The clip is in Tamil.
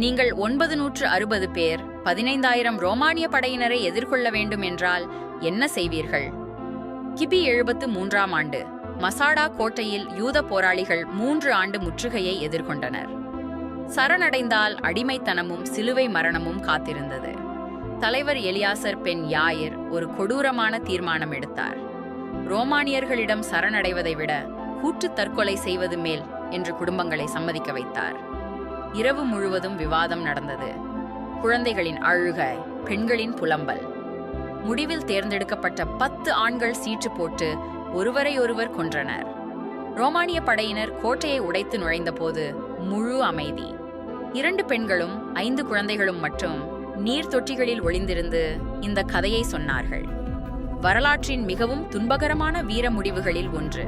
நீங்கள் 960 பேர் 15,000 ரோமானிய படையினரை எதிர்கொள்ள வேண்டும் என்றால் என்ன செய்வீர்கள்? கிபி 73ஆம் ஆண்டு மசாடா கோட்டையில் யூத போராளிகள் 3 ஆண்டு முற்றுகையை எதிர்கொண்டனர். சரணடைந்தால் அடிமைத்தனமும் சிலுவை மரணமும் காத்திருந்தது. தலைவர் எலியாசர் பென் யாயிர் ஒரு கொடூரமான தீர்மானம் எடுத்தார். ரோமானியர்களிடம் சரணடைவதை விட கூட்டு தற்கொலை செய்வது மேல் என்று குடும்பங்களை சம்மதிக்க வைத்தார். இரவு முழுவதும் விவாதம் நடந்தது. குழந்தைகளின் அழுகை, பெண்களின் புலம்பல். முடிவில் தேர்ந்தெடுக்கப்பட்ட 10 ஆண்கள் சீட்டு போட்டு ஒருவரை ஒருவர் கொன்றனர். ரோமானிய படையினர் கோட்டையை உடைத்து நுழைந்தபோது முழு அமைதி. 2 பெண்களும் 5 குழந்தைகளும் மட்டும் நீர் தொட்டிகளில் ஒளிந்திருந்து இந்த கதையை சொன்னார்கள். வரலாற்றின் மிகவும் துன்பகரமான வீர முடிவுகளில் ஒன்று.